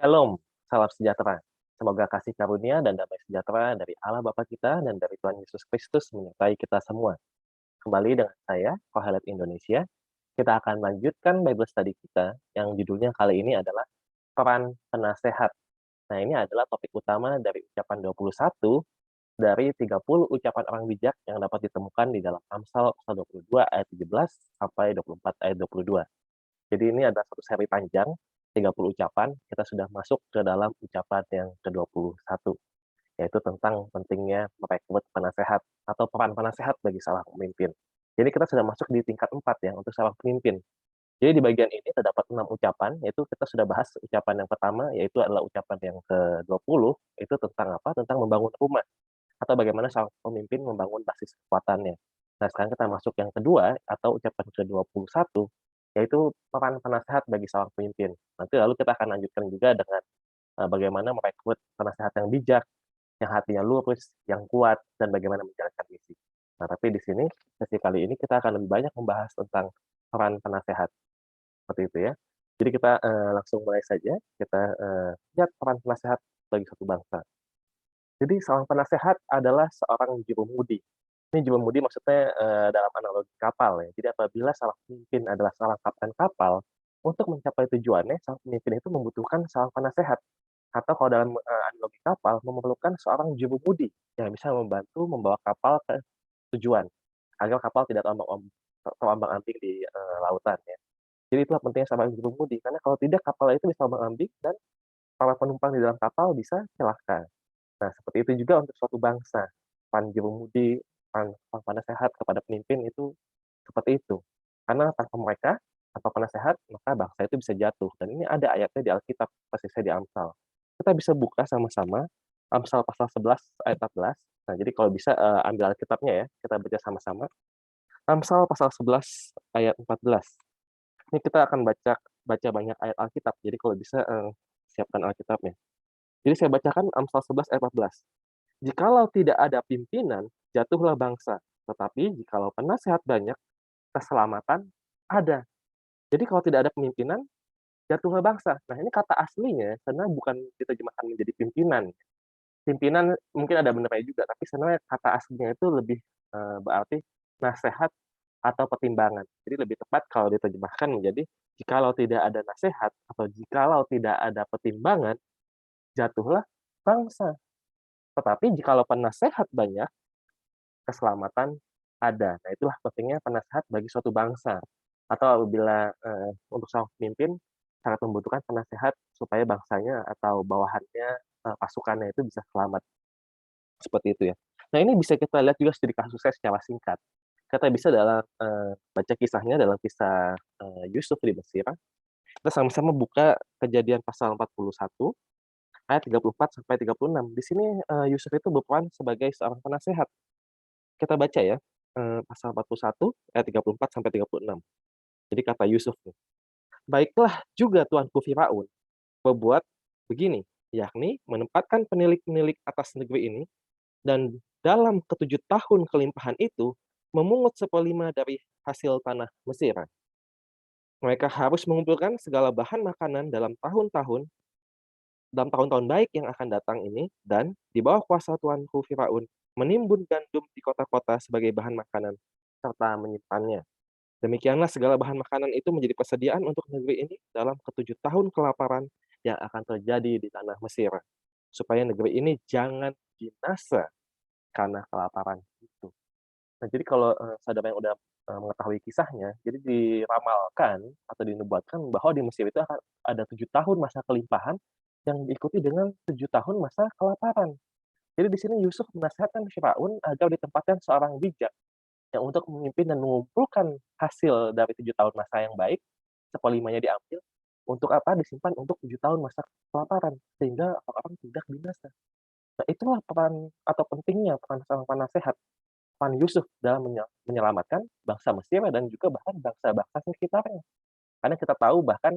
Shalom, salam sejahtera. Semoga kasih karunia dan damai sejahtera dari Allah Bapa kita dan dari Tuhan Yesus Kristus menyertai kita semua. Kembali dengan saya, Kohelet Indonesia. Kita akan melanjutkan Bible Study kita yang judulnya kali ini adalah peran penasehat. Nah, ini adalah topik utama dari ucapan 21 dari 30 ucapan orang bijak yang dapat ditemukan di dalam Amsal pasal 22 ayat 17 sampai 24 ayat 22. Jadi ini adalah satu seri panjang, 30 ucapan, kita sudah masuk ke dalam ucapan yang ke-21, yaitu tentang pentingnya merekrut penasehat atau peran penasehat bagi seorang pemimpin. Jadi kita sudah masuk di tingkat 4 ya, untuk seorang pemimpin. Jadi di bagian ini terdapat 6 ucapan, yaitu kita sudah bahas ucapan yang pertama, yaitu adalah ucapan yang ke-20, itu tentang apa? Tentang membangun rumah, atau bagaimana seorang pemimpin membangun basis kekuatannya. Nah, sekarang kita masuk yang kedua, atau ucapan ke-21, yaitu peran penasehat bagi seorang pemimpin. Nanti lalu kita akan lanjutkan juga dengan bagaimana merekrut penasehat yang bijak, yang hatinya lurus, yang kuat, dan bagaimana menjalankan misi. Nah, tapi di sini, sesi kali ini kita akan lebih banyak membahas tentang peran penasehat, seperti itu ya. Jadi kita langsung mulai saja, kita lihat peran penasehat bagi satu bangsa. Jadi seorang penasehat adalah seorang jurumudi. Ini jurumudi maksudnya dalam analogi kapal ya. Jadi apabila seorang pemimpin adalah seorang kapten kapal, untuk mencapai tujuannya, seorang pemimpin itu membutuhkan seorang penasehat. Atau kalau dalam analogi kapal, memerlukan seorang jurumudi yang bisa membantu membawa kapal ke tujuan, agar kapal tidak terombang-ambing di lautan ya. Jadi itulah pentingnya seorang jurumudi, karena kalau tidak kapal itu bisa terombang-ambing dan para penumpang di dalam kapal bisa celaka. Nah, seperti itu juga untuk suatu bangsa. Jurumudi, penasehat kepada pemimpin itu seperti itu. Karena tanpa mereka, tanpa penasehat, maka bangsa itu bisa jatuh. Dan ini ada ayatnya di Alkitab, persisnya di Amsal. Kita bisa buka sama-sama Amsal pasal 11 ayat 14. Nah, jadi kalau bisa ambil Alkitabnya ya, kita baca sama-sama. Amsal pasal 11 ayat 14. Ini kita akan baca baca banyak ayat Alkitab. Jadi kalau bisa siapkan Alkitabnya. Jadi saya bacakan Amsal 11 ayat 14. Jikalau tidak ada pimpinan, jatuhlah bangsa. Tetapi jikalau penasehat banyak, keselamatan ada. Jadi kalau tidak ada pemimpinan, jatuhlah bangsa. Nah, ini kata aslinya sebenarnya bukan diterjemahkan menjadi pimpinan. Pimpinan mungkin ada benernya juga, tapi sebenarnya kata aslinya itu lebih berarti nasehat atau pertimbangan. Jadi lebih tepat kalau diterjemahkan menjadi jikalau tidak ada nasehat atau jikalau tidak ada pertimbangan, jatuhlah bangsa. Tetapi jikalau penasehat banyak, keselamatan ada. Nah, itulah pentingnya penasehat bagi suatu bangsa. Atau apabila untuk seorang pemimpin sangat membutuhkan penasehat supaya bangsanya atau bawahannya, pasukannya itu bisa selamat, seperti itu ya. Nah, ini bisa kita lihat juga studi kasusnya secara singkat. Kita bisa dalam baca kisahnya dalam kisah Yusuf di Mesir. Kita sama-sama buka Kejadian pasal 41 ayat 34 sampai 36. Di sini Yusuf itu berperan sebagai seorang penasehat. Kita baca ya, pasal 41 ayat 34 sampai 36. Jadi kata Yusuf nih, "Baiklah juga tuanku Firaun berbuat begini, yakni menempatkan penilik-penilik atas negeri ini, dan dalam ketujuh tahun kelimpahan itu, memungut seperlima dari hasil tanah Mesir. Mereka harus mengumpulkan segala bahan makanan dalam tahun-tahun baik yang akan datang ini, dan di bawah kuasa tuanku Firaun, menimbun gandum di kota-kota sebagai bahan makanan, serta menyimpannya. Demikianlah segala bahan makanan itu menjadi persediaan untuk negeri ini dalam ketujuh tahun kelaparan yang akan terjadi di tanah Mesir, supaya negeri ini jangan binasa karena kelaparan itu." Nah, jadi kalau saudara yang udah mengetahui kisahnya, jadi diramalkan atau dinubuatkan bahwa di Mesir itu akan ada 7 tahun masa kelimpahan yang diikuti dengan 7 tahun masa kelaparan. Jadi di sini Yusuf menasihatkan Firaun agar ditempatkan seorang bijak yang untuk memimpin dan mengumpulkan hasil dari 7 tahun masa yang baik, seperlimanya diambil, untuk apa? Disimpan untuk 7 tahun masa kelaparan, sehingga orang-orang tidak binasa. Nah, itulah peran atau pentingnya peran seorang penasehat, peran Yusuf dalam menyelamatkan bangsa Mesir dan juga bahkan bangsa-bangsa sekitarnya. Karena kita tahu bahkan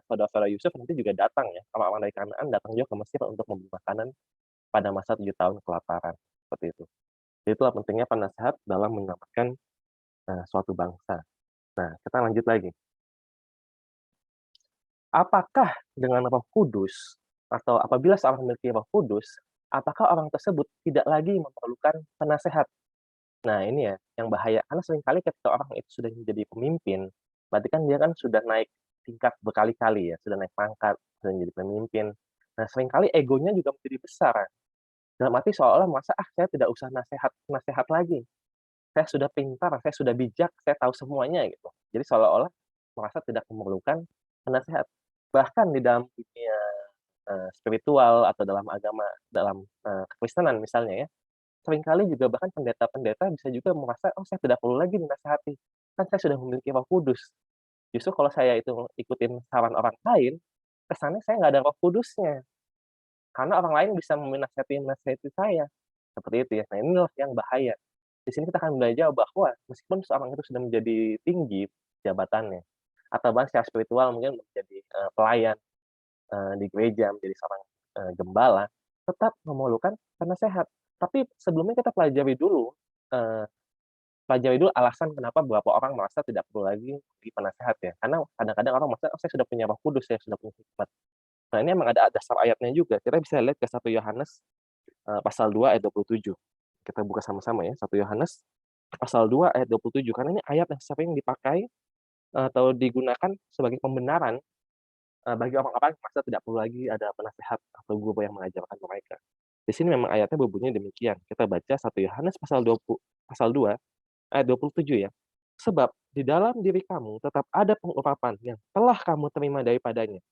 saudara-saudara Yusuf nanti juga datang ya, orang-orang dari Kanaan datang juga ke Mesir untuk memberi makanan pada masa 7 tahun kelaparan, seperti itu. Jadi itulah pentingnya penasehat dalam menyelamatkan suatu bangsa. Nah, kita lanjut lagi. Apakah dengan Roh Kudus Atau apabila seorang memiliki Roh Kudus, apakah orang tersebut tidak lagi memerlukan penasehat? Nah, ini ya yang bahaya, karena seringkali ketika orang itu sudah menjadi pemimpin, berarti kan dia kan sudah naik tingkat berkali-kali ya, sudah naik pangkat, sudah menjadi pemimpin. Nah, seringkali egonya juga menjadi besar, dalam arti seolah-olah merasa, "Ah, saya tidak usah nasehat lagi. Saya sudah pintar, saya sudah bijak, saya tahu semuanya," gitu. Jadi seolah-olah merasa tidak memerlukan penasehat. Bahkan di dalam dunia, spiritual atau dalam agama, dalam, kekristenan misalnya ya, seringkali juga bahkan pendeta-pendeta bisa juga merasa, "Oh, saya tidak perlu lagi dinasehati, kan saya sudah memiliki Roh Kudus." Justru kalau saya itu ikutin saran orang lain, kesannya saya nggak ada Roh Kudusnya, karena orang lain bisa menasehati saya, seperti itu ya. Nah, inilah yang bahaya. Di sini kita akan belajar bahwa meskipun seorang itu sudah menjadi tinggi jabatannya, atau bahkan secara spiritual mungkin menjadi, pelayan, di gereja, menjadi seorang, gembala, tetap memerlukan penasehat. Tapi sebelumnya kita eee, pelajari dulu alasan kenapa beberapa orang merasa tidak perlu lagi di penasehat ya. Karena kadang-kadang orang merasa, "Oh, saya sudah punya Roh Kudus, saya sudah punya hikmat." Nah, ini emang ada dasar ayatnya juga. Kita bisa lihat ke 1 Yohanes, pasal 2 ayat 27. Kita buka sama-sama ya, 1 Yohanes pasal 2 ayat 27, karena ini ayat yang sering dipakai, atau digunakan sebagai pembenaran, bagi orang-orang yang merasa tidak perlu lagi ada penasehat atau guru yang mengajarkan mereka. Di sini memang ayatnya berbunyi demikian. Kita baca 1 Yohanes pasal 2 ayat 27 ya. "Sebab di dalam diri kamu tetap ada pengurapan yang telah kamu terima daripadanya.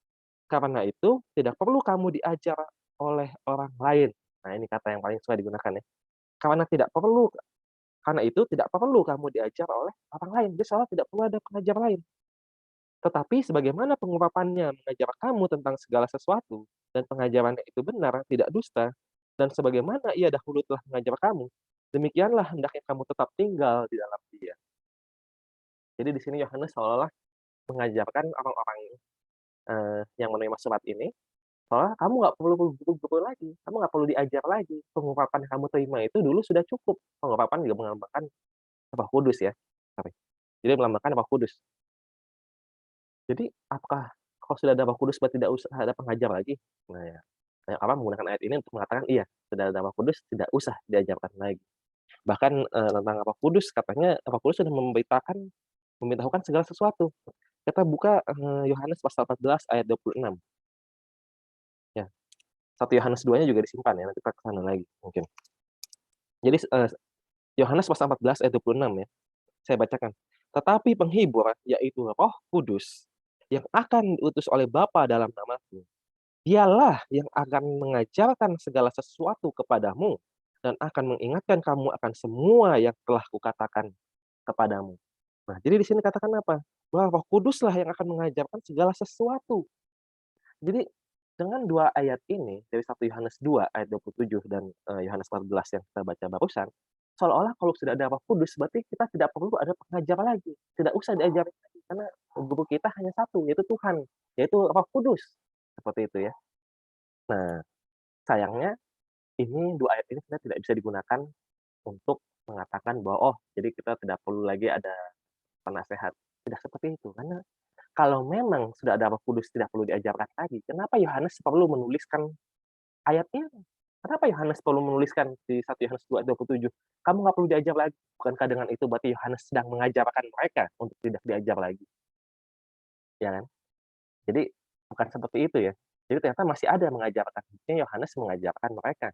Karena itu tidak perlu kamu diajar oleh orang lain." Nah, ini kata yang paling suka digunakan ya. Karena tidak perlu karena itu tidak perlu kamu diajar oleh orang lain. Jadi seolah tidak perlu ada pengajar lain. Tetapi sebagaimana pengurapannya mengajar kamu tentang segala sesuatu, dan pengajarannya itu benar, tidak dusta, dan sebagaimana ia dahulu telah mengajar kamu, demikianlah hendaknya kamu tetap tinggal di dalam dia. Jadi di sini Yohanes seolah-olah mengajarkan orang-orang, yang menerima surat ini, seolah kamu nggak perlu guru-guru lagi, kamu nggak perlu diajar lagi, pengurapan yang kamu terima itu dulu sudah cukup. Pengurapan juga melambangkan Roh Kudus ya, sorry. Jadi melambangkan Roh Kudus. Jadi apakah kalau sudah ada Roh Kudus berarti tidak usah ada pengajar lagi? Nah ya, banyak orang menggunakan ayat ini untuk mengatakan, iya, sudah ada Roh Kudus tidak usah diajarkan lagi. Bahkan, tentang Roh Kudus katanya Roh Kudus sudah memberitahukan segala sesuatu. Kita buka, Yohanes pasal 14 ayat 26 ya. 1 Yohanes 2-nya juga disimpan ya, nanti kita ke sana lagi mungkin. Jadi, Yohanes pasal 14 ayat 26 ya, saya bacakan. "Tetapi penghibur, yaitu Roh Kudus, yang akan diutus oleh Bapa dalam namaku, dialah yang akan mengajarkan segala sesuatu kepadamu dan akan mengingatkan kamu akan semua yang telah kukatakan kepadamu." Nah, jadi di sini katakan apa? Bahwa Roh Kuduslah yang akan mengajarkan segala sesuatu. Jadi dengan 2 ayat ini, dari 1 Yohanes 2 ayat 27 dan, Yohanes 14 yang kita baca barusan, seolah-olah kalau sudah ada Roh Kudus berarti kita tidak perlu ada pengajar lagi, tidak usah diajarin lagi, karena guru kita hanya satu, yaitu Tuhan, yaitu Roh Kudus, seperti itu ya. Nah, sayangnya ini 2 ayat ini sebenarnya tidak bisa digunakan untuk mengatakan bahwa, "Oh, jadi kita tidak perlu lagi ada penasehat." Tidak seperti itu, karena kalau memang sudah ada Roh Kudus tidak perlu diajarkan lagi, kenapa Yohanes perlu menuliskan ayat ini? Kenapa Yohanes perlu menuliskan di 1 Yohanes 2 ayat 27, "Kamu nggak perlu diajar lagi." Bukankah dengan itu berarti Yohanes sedang mengajarkan mereka untuk tidak diajar lagi, ya kan? Jadi bukan seperti itu ya. Jadi ternyata masih ada yang mengajarkan, buktinya Yohanes mengajarkan mereka.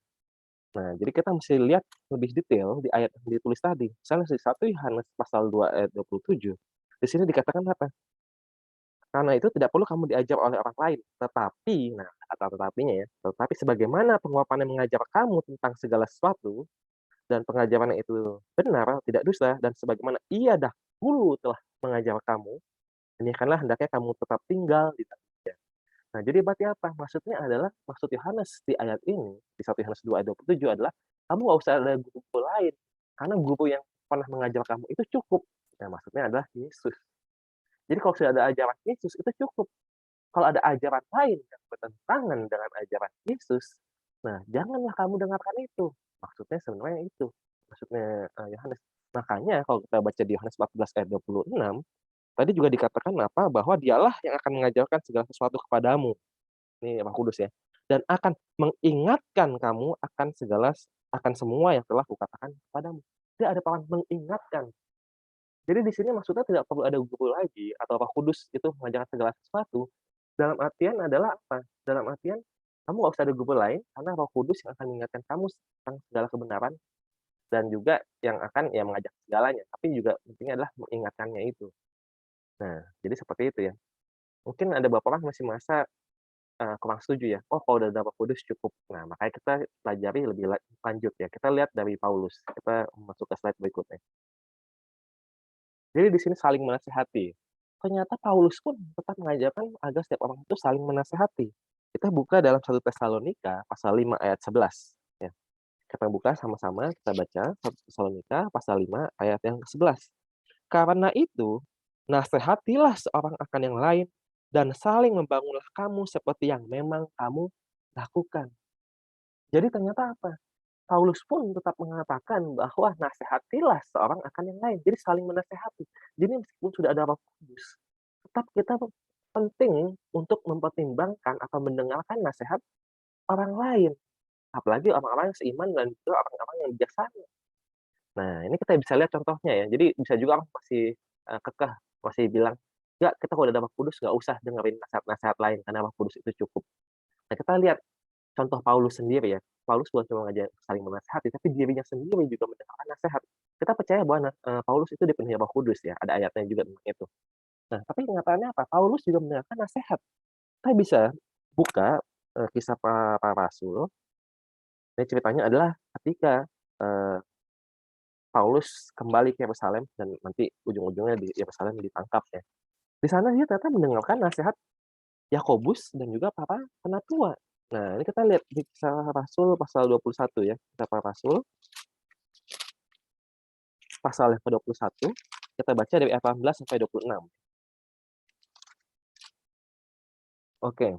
Nah, jadi kita mesti lihat lebih detail di ayat yang ditulis tadi. Misalnya di 1 Yohanes pasal 2 ayat 27, di sini dikatakan apa? "Karena itu tidak perlu kamu diajar oleh orang lain, tetapi," nah kata tetapinya ya, "tetapi sebagaimana penguapannya mengajar kamu tentang segala sesuatu, dan pengajarannya itu benar, tidak dusta, dan sebagaimana ia dahulu telah mengajar kamu, demikianlah hendaknya kamu tetap tinggal di dalam dia." Nah, jadi berarti apa? Maksudnya adalah, maksud Yohanes di ayat ini, di 1 Yohanes 2 ayat 27 adalah, kamu nggak usah ada guru lain, karena guru yang pernah mengajar kamu itu cukup. Nah, maksudnya adalah Yesus. Jadi kalau sudah ada ajaran Yesus itu cukup. Kalau ada ajaran lain yang bertentangan dengan ajaran Yesus, nah janganlah kamu dengarkan itu. Maksudnya sebenarnya itu, maksudnya, Yohanes. Makanya kalau kita baca di Yohanes 14 ayat 26, tadi juga dikatakan apa, bahwa dialah yang akan mengajarkan segala sesuatu kepadamu. Ini Roh Kudus ya. dan akan mengingatkan kamu akan semua yang telah kukatakan kepadamu. Dia ada peran mengingatkan. Jadi di sini maksudnya tidak perlu ada guru lagi atau Roh Kudus itu mengajarkan segala sesuatu. Dalam artian adalah apa? Dalam artian kamu nggak usah ada guru lain karena Roh Kudus yang akan mengingatkan kamu tentang segala kebenaran dan juga yang akan ya mengajak segalanya, tapi juga intinya adalah mengingatkannya itu. Nah, jadi seperti itu ya. Mungkin ada beberapa orang masih merasa, kurang setuju ya, "Oh kalau udah ada Roh Kudus cukup." Nah, makanya kita pelajari lebih lanjut ya, kita lihat dari Paulus. Kita masuk ke slide berikutnya. Jadi di sini saling menasehati. Ternyata Paulus pun tetap mengajarkan agar setiap orang itu saling menasehati. Kita buka dalam 1 Tesalonika pasal 5 ayat 11 ya. Kita buka sama-sama, kita baca 1 Tesalonika pasal 5 ayat yang ke-11. Karena itu, nasihatilah seorang akan yang lain dan saling membangunlah kamu seperti yang memang kamu lakukan. Jadi ternyata apa? Paulus pun tetap mengatakan bahwa nasihatilah seorang akan yang lain. Jadi saling menasehati. Jadi meskipun sudah ada Roh Kudus, tetap kita penting untuk mempertimbangkan atau mendengarkan nasihat orang lain. Apalagi orang-orang yang seiman dan juga orang-orang yang bijaksana. Nah, ini kita bisa lihat contohnya ya. Jadi bisa juga orang masih kekeh, masih bilang, "Enggak, kita kalau udah ada Roh Kudus nggak usah dengerin nasihat-nasihat lain karena Roh Kudus itu cukup." Nah, kita lihat contoh Paulus sendiri ya. Paulus bukan cuma ngajarin saling menasehati, tapi dirinya sendiri juga mendengarkan nasihat. Kita percaya bahwa Paulus itu dipenuhi Roh Kudus ya, ada ayatnya juga tentang itu. Nah, tapi kenyataannya apa? Paulus juga mendengarkan nasihat. Kita bisa buka, kisah para rasul. Ini ceritanya adalah ketika, eee, Paulus kembali ke Yerusalem dan nanti ujung-ujungnya di Yerusalem ditangkap ya. Di sana dia ternyata mendengarkan nasihat Yakobus dan juga para penatua. Nah, ini kita lihat di Kisah Rasul pasal 21 ya, Kisah Para Rasul pasal yang ke-21, kita baca dari ayat 18 sampai 26. Oke,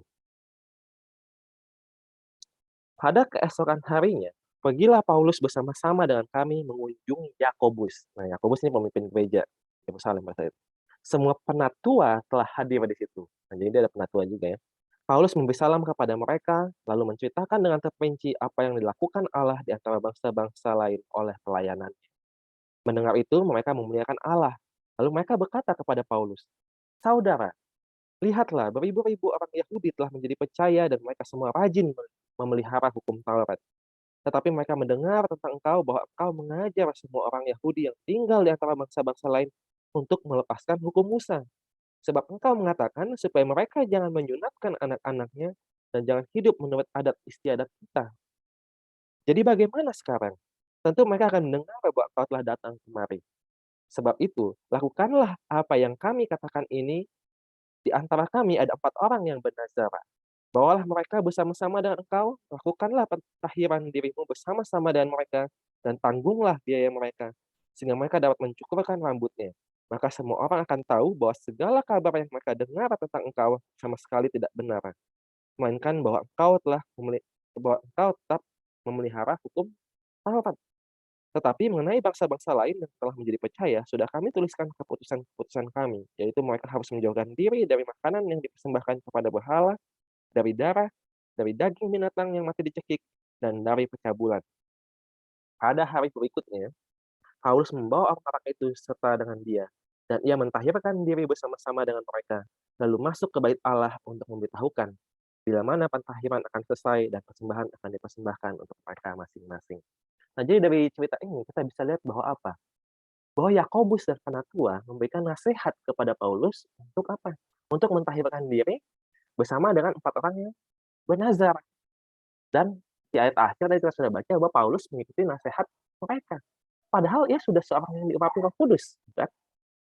pada keesokan harinya, pergilah Paulus bersama-sama dengan kami mengunjungi Yakobus. Nah, Yakobus ini pemimpin gereja Yerusalem pada itu. Semua penatua telah hadir di situ. Nah, jadi dia ada penatua juga ya. Paulus memberi salam kepada mereka, lalu menceritakan dengan terperinci apa yang dilakukan Allah di antara bangsa-bangsa lain oleh pelayanan. Mendengar itu, mereka memuliakan Allah. Lalu mereka berkata kepada Paulus, "Saudara, lihatlah beribu-ribu orang Yahudi telah menjadi percaya dan mereka semua rajin memelihara hukum Taurat. Tetapi mereka mendengar tentang engkau bahwa engkau mengajar semua orang Yahudi yang tinggal di antara bangsa-bangsa lain untuk melepaskan hukum Musa. Sebab engkau mengatakan supaya mereka jangan menyunatkan anak-anaknya dan jangan hidup menurut adat istiadat kita. Jadi bagaimana sekarang? Tentu mereka akan mendengar bahwa engkau telah datang kemari. Sebab itu, lakukanlah apa yang kami katakan ini. Di antara kami ada 4 orang yang bernazarah. Bawalah mereka bersama-sama dengan engkau, lakukanlah pentahiran dirimu bersama-sama dengan mereka, dan tanggunglah biaya mereka, sehingga mereka dapat mencukurkan rambutnya. Maka semua orang akan tahu bahwa segala kabar yang mereka dengar tentang engkau sama sekali tidak benar, melainkan bahwa engkau tetap memelihara hukum Taurat. Tetapi mengenai bangsa-bangsa lain yang telah menjadi percaya, sudah kami tuliskan keputusan-keputusan kami, yaitu mereka harus menjauhkan diri dari makanan yang dipersembahkan kepada berhala, dari darah, dari daging binatang yang mati dicekik, dan dari pencabulan. Pada hari berikutnya, Paulus membawa orang-orang itu serta dengan dia, dan ia mentahirkan diri bersama-sama dengan mereka, lalu masuk ke bait Allah untuk memberitahukan bila mana pentahiran akan selesai dan persembahan akan dipersembahkan untuk mereka masing-masing. Nah, jadi dari cerita ini kita bisa lihat bahwa apa? Bahwa Yakobus dan penatua memberikan nasihat kepada Paulus untuk apa? Untuk mentahirkan diri bersama dengan 4 orang yang bernazar. Dan di ayat akhir tadi kita sudah baca bahwa Paulus mengikuti nasihat mereka. Padahal ia sudah seorang yang diurapi Roh Kudus, kan?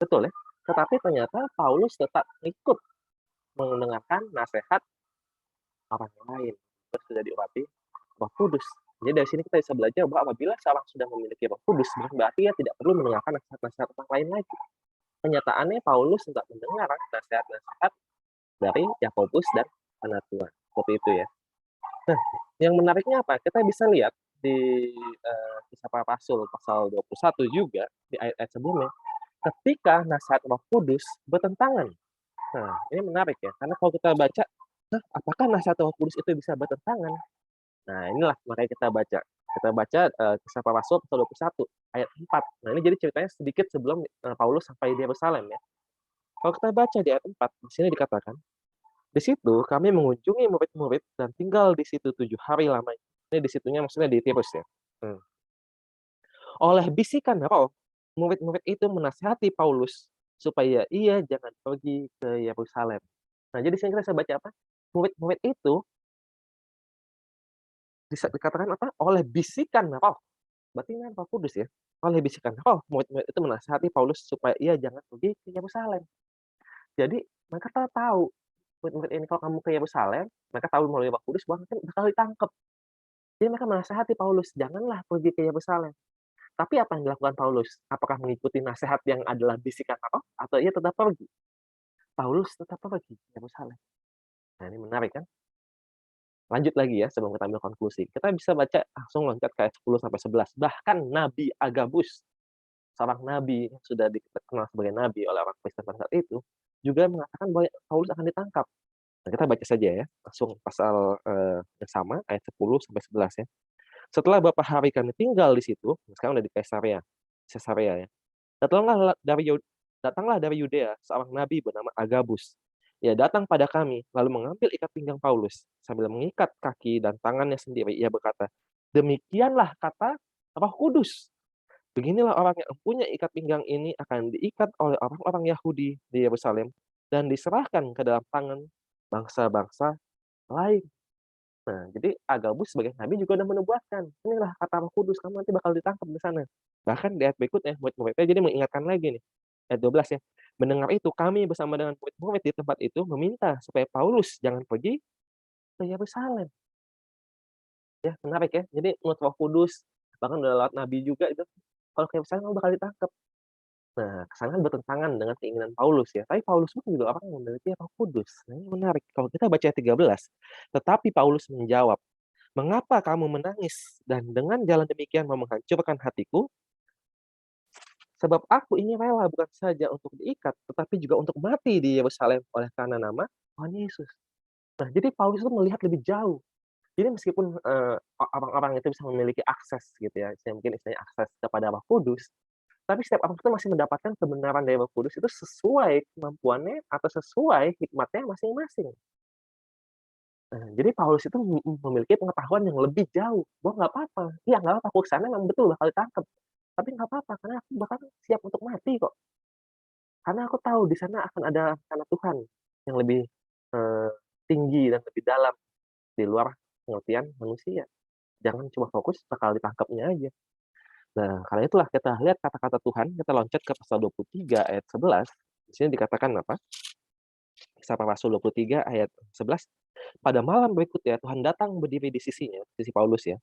Betul ya? Tetapi ternyata Paulus tetap ikut mendengarkan nasihat orang lain. Terus sudah diurapi Roh Kudus. Jadi dari sini kita bisa belajar bahwa apabila seorang sudah memiliki Roh Kudus, bukan berarti ia tidak perlu mendengarkan nasihat-nasihat orang lain lagi. Kenyataannya Paulus tidak mendengar nasihat-nasihat dari Yakobus dan penatua. Seperti itu ya. Nah, yang menariknya apa? Kita bisa lihat di Kisah Para Rasul pasal 21 juga di ayat-ayat sebelumnya, ketika nasihat Roh Kudus bertentangan. Nah, ini menarik ya, karena kalau kita baca Nah, apakah nasihat Roh Kudus itu bisa bertentangan? Nah, inilah makanya kita baca. Kita baca Kisah Para Rasul pasal 21 ayat 4. Nah, ini jadi ceritanya sedikit sebelum Paulus sampai di Yerusalem ya. Kalau kita baca di ayat 4, di sini dikatakan, di situ kami mengunjungi murid-murid dan tinggal di situ 7 hari lamanya. Ini di situnya maksudnya di Tirus ya. Hmm. Oleh bisikan roh, murid-murid itu menasihati Paulus supaya ia jangan pergi ke Yerusalem. Nah, jadi sini kita bisa baca apa? Murid-murid itu bisa dikatakan apa? Oleh bisikan roh. Berarti ini Roh Kudus ya. Oleh bisikan roh, murid-murid itu menasihati Paulus supaya ia jangan pergi ke Yerusalem. Jadi mereka tahu murid-murid ini kalau kamu ke Yerusalem, mereka tahu melalui Roh Kudus bahwa kan bakal ditangkap. Jadi mereka menasihati Paulus, janganlah pergi ke Yerusalem. Tapi apa yang dilakukan Paulus? Apakah mengikuti nasihat yang adalah bisikan roh atau ia tetap pergi? Paulus tetap pergi ke Yerusalem. Nah, ini menarik kan? Lanjut lagi ya sebelum kita ambil konklusi. Kita bisa baca langsung loncat ke ayat 10 sampai 11. Bahkan Nabi Agabus, seorang nabi yang sudah dikenal sebagai nabi oleh orang Kristen pada saat itu, juga mengatakan bahwa Paulus akan ditangkap. Nah, kita baca saja ya, langsung pasal yang sama ayat 10 sampai 11 ya. Setelah beberapa hari kami tinggal di situ, sekarang udah di Caesarea ya. Datanglah dari Yudea seorang nabi bernama Agabus. Ia datang pada kami, lalu mengambil ikat pinggang Paulus. Sambil mengikat kaki dan tangannya sendiri, ia berkata, demikianlah kata Roh Kudus. Beginilah orang yang mempunyai ikat pinggang ini akan diikat oleh orang-orang Yahudi di Yerusalem dan diserahkan ke dalam tangan bangsa-bangsa lain. Nah, jadi Agabus sebagai nabi juga udah menubuatkan, inilah kata Roh Kudus, kamu nanti bakal ditangkap di sana. Bahkan di ayat berikutnya, murid-muridnya jadi mengingatkan lagi nih, ayat 12 ya. Mendengar itu, kami bersama dengan murid-murid di tempat itu meminta supaya Paulus jangan pergi ke Yerusalem. Ya, menarik ya. Jadi menurut Roh Kudus, bahkan udah lewat nabi juga itu, kalau ke Yerusalem kamu bakal ditangkap. Nah, kesana kan bertentangan dengan keinginan Paulus ya. Tapi Paulus pun juga orang yang memiliki Roh Kudus. Nah, ini menarik. Kalau kita baca ayat 13, tetapi Paulus menjawab, "Mengapa kamu menangis dan dengan jalan demikian mau menghancurkan hatiku? Sebab aku ini rela bukan saja untuk diikat, tetapi juga untuk mati di Yerusalem oleh karena nama Tuhan Yesus." Nah, jadi Paulus itu melihat lebih jauh. Jadi meskipun orang-orang itu bisa memiliki akses gitu ya, mungkin istilahnya akses kepada Roh Kudus, tapi setiap orang itu masih mendapatkan kebenaran dari Roh Kudus itu sesuai kemampuannya atau sesuai hikmatnya masing-masing. Nah, jadi Paulus itu memiliki pengetahuan yang lebih jauh, bahwa nggak apa-apa, iya nggak apa-apa, aku ke sana memang betul bakal ditangkap, tapi nggak apa-apa karena aku bahkan siap untuk mati kok. Karena aku tahu di sana akan ada rencana Tuhan yang lebih, eee, tinggi dan lebih dalam di luar pengertian manusia. Jangan cuma fokus bakal ditangkapnya aja. Nah, karena itulah kita lihat kata-kata Tuhan, kita loncat ke pasal 23 ayat 11, di sini dikatakan apa? Kisah Para Rasul 23 ayat 11, pada malam berikutnya Tuhan datang berdiri di sisinya, sisi Paulus ya,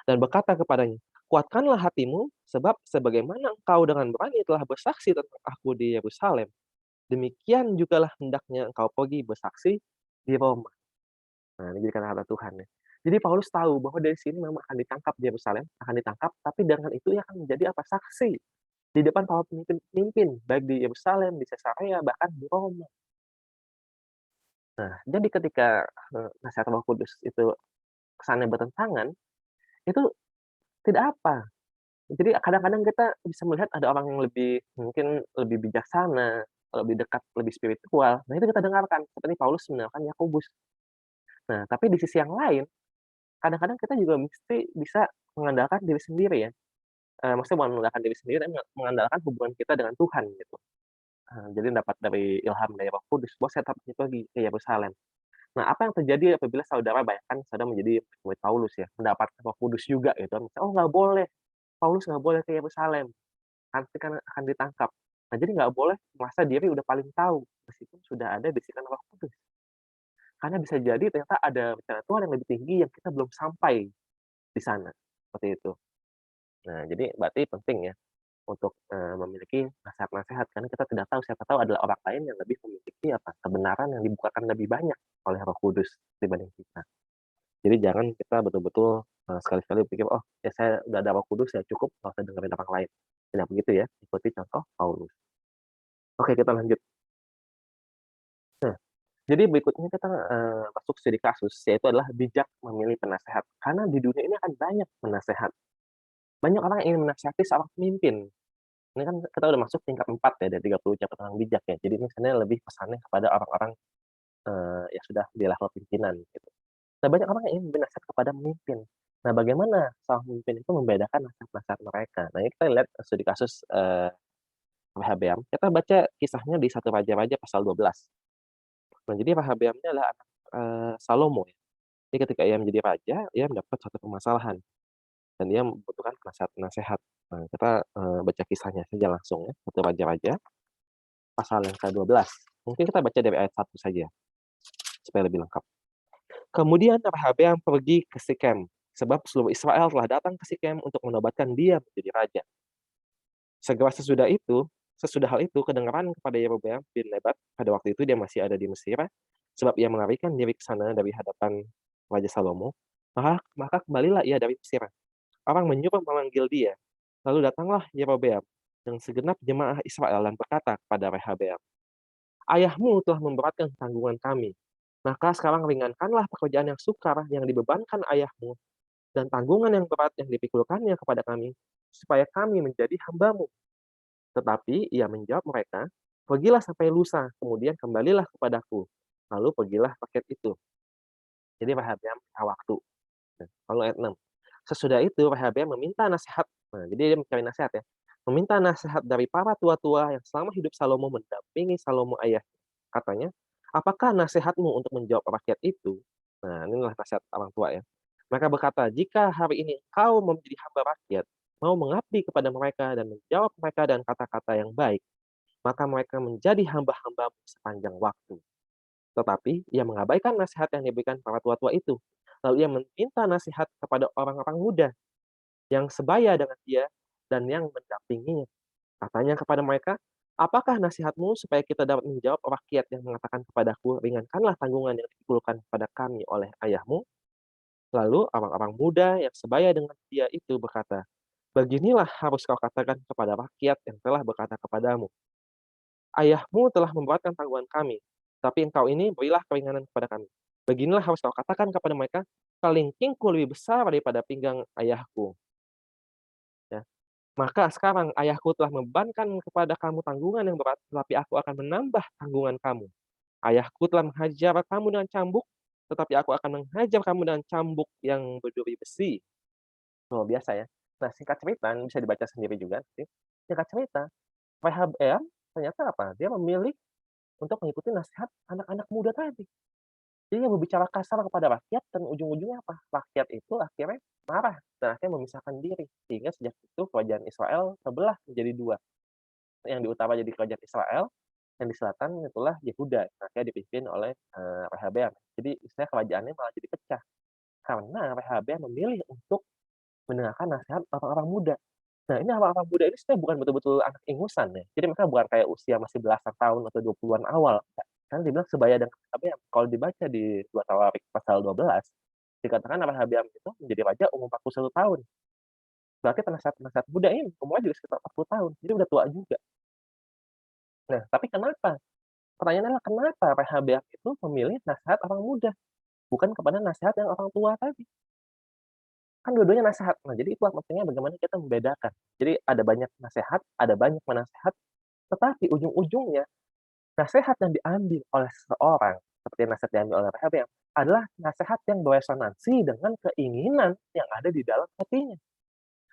dan berkata kepadanya, kuatkanlah hatimu, sebab sebagaimana engkau dengan berani telah bersaksi tentang aku di Yerusalem, demikian jugalah hendaknya engkau pergi bersaksi di Roma. Nah, ini jadi kata-kata Tuhan ya. Jadi Paulus tahu bahwa dari sini memang akan ditangkap di Yerusalem, akan ditangkap, tapi dengan itu ia akan menjadi apa? Saksi di depan para pemimpin-pemimpin, baik di Yerusalem, di Caesarea, bahkan di Roma. Nah, jadi ketika, nasihat Roh Kudus itu kesannya bertentangan, itu tidak apa. Jadi kadang-kadang kita bisa melihat ada orang yang lebih mungkin lebih bijaksana, lebih dekat, lebih spiritual. Nah, itu kita dengarkan, seperti Paulus mendengarkan Yakobus. Nah, tapi di sisi yang lain, kadang-kadang kita juga mesti bisa mengandalkan diri sendiri ya, maksudnya bukan mengandalkan diri sendiri, tapi mengandalkan hubungan kita dengan Tuhan gitu. Jadi dapat dari ilham dari Roh Kudus, bahwa saya tetap pergi ke Yerusalem. Nah, apa yang terjadi apabila saudara bayangkan saudara menjadi murid Paulus ya, mendapatkan Roh Kudus juga gitu kan, "Oh nggak boleh, Paulus nggak boleh ke Yerusalem, nanti kan akan ditangkap." Nah, jadi nggak boleh merasa diri udah paling tahu, meskipun sudah ada bisikan Roh Kudus. Karena bisa jadi ternyata ada rencana Tuhan yang lebih tinggi yang kita belum sampai di sana, seperti itu. Nah, jadi berarti penting ya untuk, memiliki nasihat-nasihat, karena kita tidak tahu, siapa tahu adalah orang lain yang lebih memiliki apa, kebenaran yang dibukakan lebih banyak oleh Roh Kudus dibanding kita. Jadi jangan kita betul-betul, sekali-sekali berpikir, "Oh, ya saya udah ada Roh Kudus, ya cukup, nggak usah dengerin orang lain." Tidak begitu ya, ikuti contoh Paulus. Oke, kita lanjut. Jadi berikutnya kita, masuk studi kasus, yaitu adalah bijak memilih penasehat. Karena di dunia ini akan banyak penasehat. Banyak orang yang ingin menasihati seorang pemimpin. Ini kan kita udah masuk tingkat 4 ya dari 30 ucapan orang bijak ya. Jadi ini sebenarnya lebih pesannya kepada orang-orang, yang sudah di level pimpinan gitu. Nah, banyak orang yang ingin bernasihat kepada pemimpin. Nah, bagaimana seorang pemimpin itu membedakan nasihat-nasihat mereka? Nah, ini kita lihat studi kasus, Rehabeam. Kita baca kisahnya di 1 Raja-Raja pasal 12. Nah, jadi Rehabeam ini adalah anak, Salomo ya. Jadi ketika ia menjadi raja, ia mendapat suatu permasalahan dan ia membutuhkan nasehat-nasehat. Nah, kita, baca kisahnya saja langsung ya, 1 Raja-Raja pasal yang ke-12. Mungkin kita baca dari ayat 1 saja, supaya lebih lengkap. Kemudian Rehabeam pergi ke Sikem, sebab seluruh Israel telah datang ke Sikem untuk menobatkan dia menjadi raja. Segera sesudah hal itu kedengaran kepada Yerobeam bin Nebat, pada waktu itu dia masih ada di Mesir, sebab ia melarikan diri ke sana dari hadapan Raja Salomo, maka kembalilah ia dari Mesir. Orang menyuruh memanggil dia. Lalu datanglah Yerobeam dengan segenap jemaah Israel dan berkata kepada Rehabeam, "Ayahmu telah memberatkan tanggungan kami. Maka sekarang ringankanlah pekerjaan yang sukar yang dibebankan ayahmu dan tanggungan yang berat yang dipikulkannya kepada kami, supaya kami menjadi hambamu." Tetapi ia menjawab mereka, "Pergilah sampai lusa, kemudian kembalilah kepadaku." Lalu pergilah paket itu. Jadi Rehabeam minta waktu. Nah, lalu ayat 6. Sesudah itu Rehabeam meminta nasihat. Nah, jadi dia mencari nasihat ya. Meminta nasihat dari para tua-tua yang selama hidup Salomo mendampingi Salomo ayah. Katanya, "Apakah nasihatmu untuk menjawab rakyat itu?" Nah, inilah nasihat orang tua ya. Mereka berkata, "Jika hari ini engkau mau menjadi hamba rakyat, mau mengabdi kepada mereka dan menjawab mereka dengan kata-kata yang baik, maka mereka menjadi hamba-hambamu sepanjang waktu." Tetapi ia mengabaikan nasihat yang diberikan para tua-tua itu. Lalu ia meminta nasihat kepada orang-orang muda yang sebaya dengan dia dan yang mendampinginya. Katanya kepada mereka, "Apakah nasihatmu supaya kita dapat menjawab rakyat yang mengatakan kepadaku, ringankanlah tanggungan yang dipikulkan kepada kami oleh ayahmu?" Lalu orang-orang muda yang sebaya dengan dia itu berkata, "Beginilah harus kau katakan kepada rakyat yang telah berkata kepadamu, Ayahmu telah memberatkan tanggungan kami, tapi engkau ini berilah keringanan kepada kami. Beginilah harus kau katakan kepada mereka, kalingkingku lebih besar daripada pinggang ayahku. Ya. Maka sekarang ayahku telah membebankan kepada kamu tanggungan yang berat, tetapi aku akan menambah tanggungan kamu. Ayahku telah menghajar kamu dengan cambuk, tetapi aku akan menghajar kamu dengan cambuk yang berduri besi. Luar biasa ya. Nah, singkat cerita, ini bisa dibaca sendiri juga nanti. Singkat cerita, Rehabeam ternyata apa? Dia memilih untuk mengikuti nasihat anak-anak muda tadi. Jadi dia berbicara kasar kepada rakyat dan ujung-ujungnya apa? Rakyat itu akhirnya marah dan akhirnya memisahkan diri. Sehingga sejak itu kerajaan Israel terbelah menjadi 2. Yang di utara jadi kerajaan Israel, yang di selatan itulah Yehuda. Akhirnya dipimpin oleh, Rehabeam. Jadi istilahnya kerajaannya malah jadi pecah. Karena Rehabeam memilih untuk mendengarkan nasihat orang-orang muda. Nah, ini orang-orang muda ini sebenarnya bukan betul-betul anak ingusan ya. Jadi mereka bukan kayak usia masih belasan tahun atau 20-an awal, enggak. Karena dibilang sebaya dengan Rehabeam. Kalau dibaca di 2 Tawarik pasal 12, dikatakan Rehabeam itu menjadi raja umur 41 tahun. Berarti penasehat-penasehat muda ini umurnya juga sekitar 40 tahun, jadi udah tua juga. Nah, tapi kenapa? Pertanyaannya adalah kenapa Rehabeam itu memilih nasihat orang muda, bukan kepada nasihat yang orang tua tadi? Kan dua-duanya nasehat. Nah, jadi itu pentingnya bagaimana kita membedakan. Jadi ada banyak nasehat, ada banyak penasehat, tetapi ujung-ujungnya nasehat yang diambil oleh seseorang, seperti nasihat yang diambil oleh Rehabeam, adalah nasehat yang beresonansi dengan keinginan yang ada di dalam hatinya.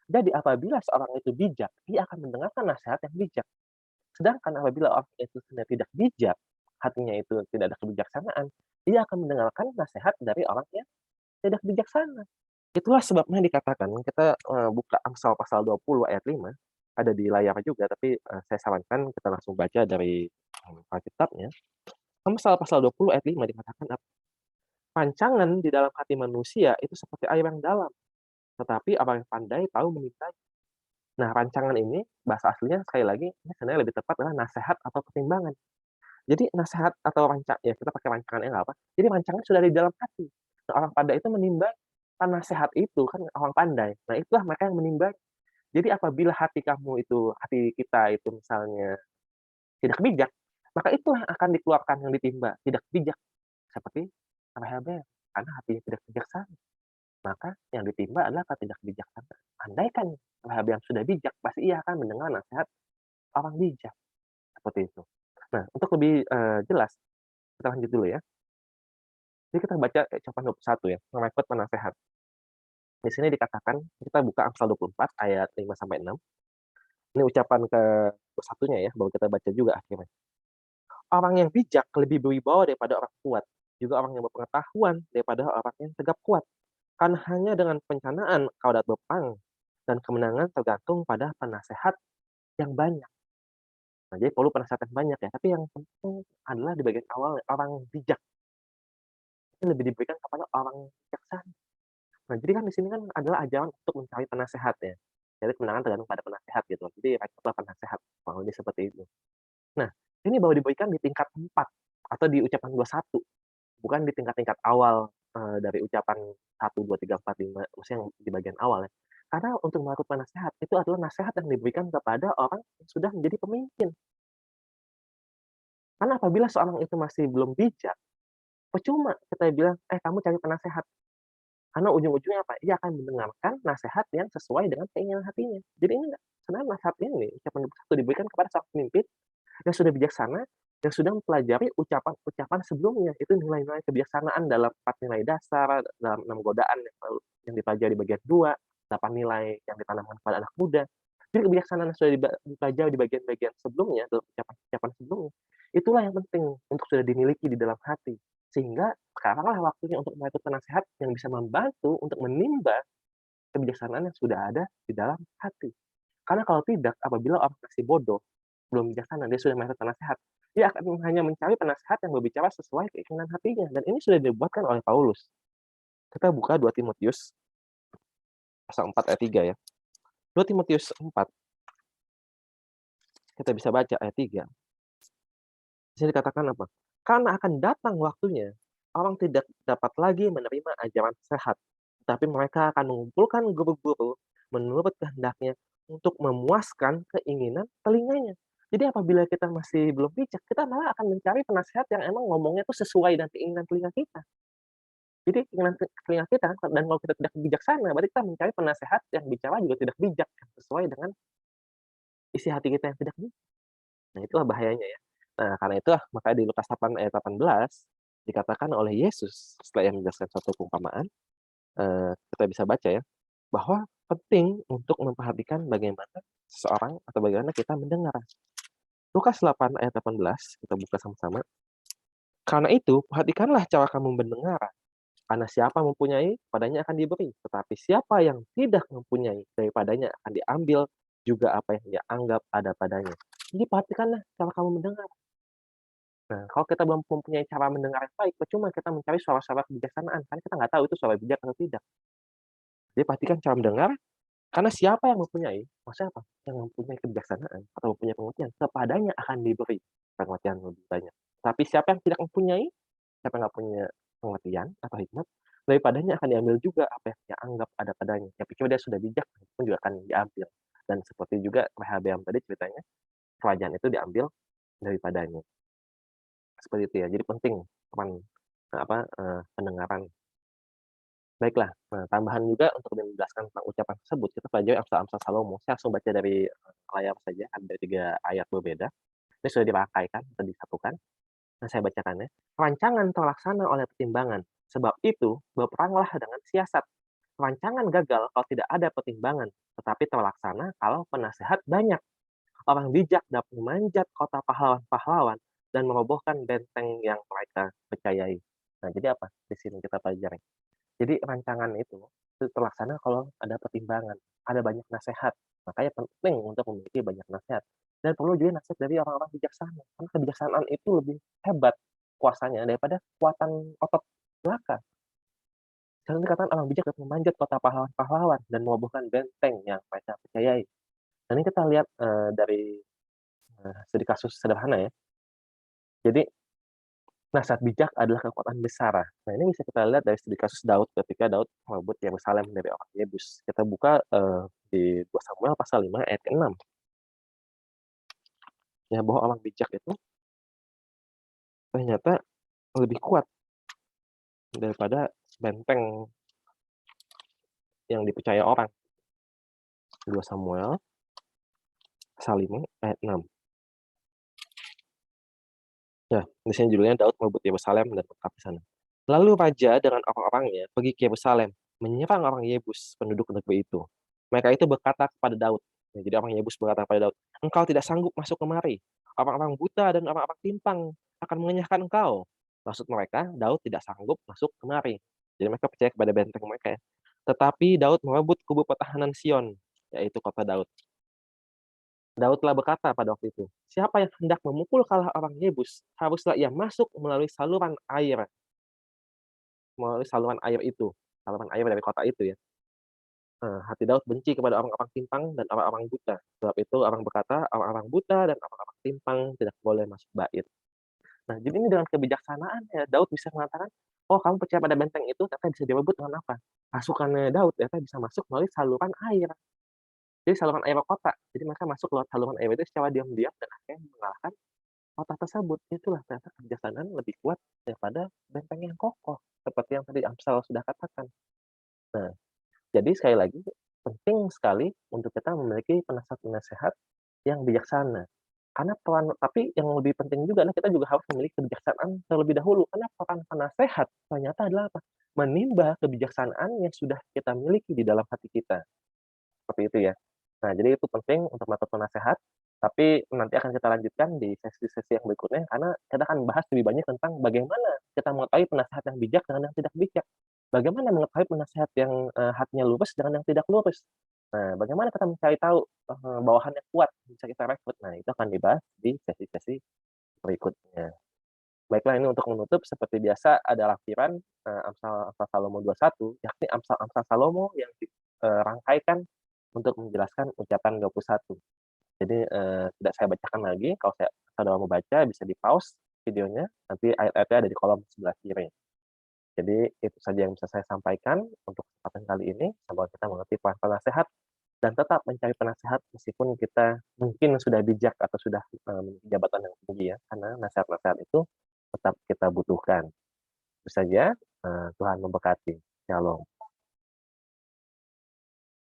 Jadi apabila seorang itu bijak, dia akan mendengarkan nasihat yang bijak. Sedangkan apabila orang itu sebenarnya tidak bijak, hatinya itu tidak ada kebijaksanaan, dia akan mendengarkan nasihat dari orang yang tidak bijaksana. Itulah sebabnya dikatakan, kita, buka Amsal pasal 20 ayat 5, ada di layar juga, tapi, saya sarankan kita langsung baca dari, Alkitabnya. Amsal pasal 20 ayat 5 dikatakan "Pancangan di dalam hati manusia itu seperti air yang dalam, tetapi orang yang pandai tahu menintanya." Nah, rancangan ini, bahasa aslinya sekali lagi, ini sebenarnya lebih tepat adalah nasehat atau pertimbangan. Jadi nasehat atau ya kita pakai rancangan nggak apa, jadi rancangan sudah di dalam hati. Nah, orang pandai itu menimbang, kan nasehat itu kan orang pandai. Nah, itulah mereka yang menimbang. Jadi apabila hati kita itu misalnya tidak bijak, maka itulah yang akan dikeluarkan yang ditimba, tidak bijak. Seperti Rehabeam, karena hatinya tidak bijaksana, maka yang ditimba adalah ketidakbijaksanaan. Andaikan Rehabeam sudah bijak, pasti ia akan mendengar nasihat orang bijak, seperti itu. Nah, untuk lebih, jelas, kita lanjut dulu ya. Jadi kita baca ucapan 21 ya, merekrut penasehat. Di sini dikatakan, kita buka Amsal 24 ayat 5 sampai 6. Ini ucapan ke-21-nya ya, baru kita baca juga akhirnya. Orang yang bijak lebih berwibawa daripada orang kuat, juga orang yang berpengetahuan daripada orang yang tegap kuat. Kan hanya dengan perencanaan kau dapat berperang, dan kemenangan tergantung pada penasehat yang banyak. Nah, jadi perlu penasehat yang banyak ya, tapi yang penting adalah di bagian awal orang bijak. Itu lebih diberikan kepada orang bijaksana. Nah, jadi kan di sini kan adalah ajaran untuk mencari penasehat ya. Jadi kemenangan tergantung pada penasehat gitu. Jadi rekrutlah penasehat, kurang lebih seperti itu. Nah, ini baru diberikan di tingkat 4 atau di ucapan 21, bukan di tingkat-tingkat awal, dari ucapan 1, 2, 3, 4, 5, maksudnya yang di bagian awal ya. Karena untuk merekrut penasehat, itu adalah nasihat yang diberikan kepada orang yang sudah menjadi pemimpin. Karena apabila seorang itu masih belum bijak, percuma kita bilang, "Eh, kamu cari penasehat." Karena ujung-ujungnya apa? Ia akan mendengarkan nasihat yang sesuai dengan keinginan hatinya. Jadi ini enggak, sebenarnya nasihat ini, ucapan 21 diberikan kepada seorang pemimpin yang sudah bijaksana, yang sudah mempelajari ucapan-ucapan sebelumnya. Itu nilai-nilai kebijaksanaan dalam 4 nilai dasar, dalam 6 godaan yang dipelajari bagian 2, 8 nilai yang ditanamkan kepada anak muda. Jadi kebijaksanaan yang sudah dipelajari di bagian-bagian sebelumnya, dalam ucapan-ucapan sebelumnya, itulah yang penting untuk sudah dimiliki di dalam hati. Sehingga sekaranglah waktunya untuk merekrut penasehat yang bisa membantu untuk menimba kebijaksanaan yang sudah ada di dalam hati. Karena kalau tidak, apabila orang masih bodoh, belum bijaksana, dia sudah merekrut penasehat, dia akan hanya mencari penasehat yang berbicara sesuai keinginan hatinya, dan ini sudah dibuatkan oleh Paulus. Kita buka 2 Timotius pasal 4 ayat 3 ya. 2 Timotius 4, kita bisa baca ayat 3. Di sini dikatakan apa? Karena akan datang waktunya, orang tidak dapat lagi menerima ajaran sehat, tapi mereka akan mengumpulkan guru-guru menurut kehendaknya untuk memuaskan keinginan telinganya. Jadi apabila kita masih belum bijak, kita malah akan mencari penasehat yang emang ngomongnya itu sesuai dengan keinginan telinga kita. Jadi keinginan telinga kita, dan kalau kita tidak bijaksana, berarti kita mencari penasehat yang bicara juga tidak bijak, sesuai dengan isi hati kita yang tidak bijak. Nah, itulah bahayanya ya. Nah, karena itulah makanya di Lukas 8 ayat 18 dikatakan oleh Yesus setelah ia menjelaskan suatu perumpamaan, kita bisa baca ya, bahwa penting untuk memperhatikan bagaimana seseorang atau bagaimana kita mendengar. Lukas 8 ayat 18, kita buka sama-sama. Karena itu, perhatikanlah cara kamu mendengar. Karena siapa mempunyai, padanya akan diberi. Tetapi siapa yang tidak mempunyai, daripadanya akan diambil juga apa yang dia anggap ada padanya. Jadi perhatikanlah cara kamu mendengar. Nah, kalau kita belum mempunyai cara mendengar yang baik, percuma kita mencari suara-suara kebijaksanaan, karena kita nggak tahu itu suara bijak atau tidak. Jadi perhatikan cara mendengar, karena siapa yang mempunyai, maksudnya apa? Yang mempunyai kebijaksanaan atau mempunyai pengertian, kepadanya akan diberi pengertian lebih banyak. Tapi siapa yang tidak mempunyai, siapa yang nggak punya pengertian atau hikmat, daripadanya akan diambil juga apa yang dia anggap ada padanya. Ya percuma dia sudah bijak, pun juga akan diambil. Dan seperti juga Rehabeam tadi ceritanya, kerajaan itu diambil daripadanya. Seperti itu ya. Jadi penting pendengaran. Baiklah, tambahan juga untuk lebih menjelaskan tentang ucapan tersebut, kita pelajari Amsal-Amsal Salomo. Saya langsung baca dari, layar saja, ada 3 ayat berbeda. Ini sudah dirangkaikan atau disatukan. Nah, saya bacakan ya. "Rancangan terlaksana oleh pertimbangan, sebab itu berperanglah dengan siasat. Rancangan gagal kalau tidak ada pertimbangan, tetapi terlaksana kalau penasehat banyak. Orang bijak dapat memanjat kota pahlawan-pahlawan dan merobohkan benteng yang mereka percayai." Nah, jadi apa di sini kita pelajari? Jadi rancangan itu terlaksana kalau ada pertimbangan, ada banyak nasihat. Makanya penting untuk memiliki banyak nasihat. Dan perlu juga nasihat dari orang-orang bijaksana. Karena kebijaksanaan itu lebih hebat kuasanya daripada kekuatan otot belaka. Karena dikatakan orang bijak dapat memanjat kota pahlawan-pahlawan dan merobohkan benteng yang mereka percayai. Dan ini kita lihat dari studi kasus sederhana ya. Jadi nasihat bijak adalah kekuatan besar. Nah, ini bisa kita lihat dari studi kasus Daud ketika Daud merebut Yerusalem dari orang Yebus. Kita buka di 2 Samuel pasal 5 ayat ke-6. Ya, bahwa orang bijak itu ternyata lebih kuat daripada benteng yang dipercaya orang. 2 Samuel pasal 5 ayat 6. Ya, di sini judulnya Daud merebut Yerusalem dan menetap di sana. Lalu raja dengan orang-orangnya pergi ke Yerusalem, menyerang orang Yebus, penduduk negeri itu. Mereka itu berkata kepada Daud, ya, jadi orang Yebus berkata kepada Daud, "Engkau tidak sanggup masuk kemari. Orang-orang buta dan orang-orang timpang akan mengenyahkan engkau." Maksud mereka, Daud tidak sanggup masuk kemari. Jadi mereka percaya kepada benteng mereka ya. Tetapi Daud merebut kubu pertahanan Sion, yaitu kota Daud. Daud telah berkata pada waktu itu, "Siapa yang hendak memukul kalah orang Yebus, haruslah ia masuk melalui saluran air itu." Saluran air dari kota itu ya. Hati Daud benci kepada orang-orang timpang dan orang-orang buta. Sebab itu orang berkata, orang-orang buta dan orang-orang timpang tidak boleh masuk bait. Nah, jadi ini dengan kebijaksanaan ya, Daud bisa mengatakan, "Oh, kamu percaya pada benteng itu ternyata bisa direbut dengan apa? Pasukannya Daud ternyata bisa masuk melalui saluran air." Jadi saluran air kota. Jadi mereka masuk lewat saluran air itu secara diam-diam dan akhirnya mengalahkan kota tersebut. Itulah ternyata kebijaksanaan lebih kuat daripada benteng yang kokoh, seperti yang tadi Amsal sudah katakan. Nah, jadi sekali lagi, penting sekali untuk kita memiliki penasehat-penasehat yang bijaksana. Karena tapi yang lebih penting juga adalah kita juga harus memiliki kebijaksanaan terlebih dahulu. Karena peran penasehat ternyata adalah apa? Menimba kebijaksanaan yang sudah kita miliki di dalam hati kita. Seperti itu ya. Nah, jadi itu penting untuk mendapatkan penasehat, tapi nanti akan kita lanjutkan di sesi-sesi yang berikutnya, karena kita akan bahas lebih banyak tentang bagaimana kita mengetahui penasehat yang bijak dengan yang tidak bijak. Bagaimana mengetahui penasehat yang, hatinya lurus dengan yang tidak lurus. Nah, bagaimana kita mencari tahu, bawahan yang kuat, bisa kita rekrut. Nah, itu akan dibahas di sesi-sesi berikutnya. Baiklah, ini untuk menutup seperti biasa ada lampiran, Amsal Salomo 21, yakni Amsal-amsal Salomo yang dirangkaikan untuk menjelaskan ucapan 21. Jadi, tidak saya bacakan lagi, kalau saudara mau baca bisa di-pause videonya, nanti ayat-ayatnya ada di kolom sebelah kiri. Jadi itu saja yang bisa saya sampaikan untuk kesempatan kali ini, semoga kita mengerti peran penasehat dan tetap mencari penasehat meskipun kita mungkin sudah bijak atau sudah, memiliki jabatan yang tinggi ya, karena nasehat-nasehat itu tetap kita butuhkan. Itu saja, Tuhan memberkati. Shalom.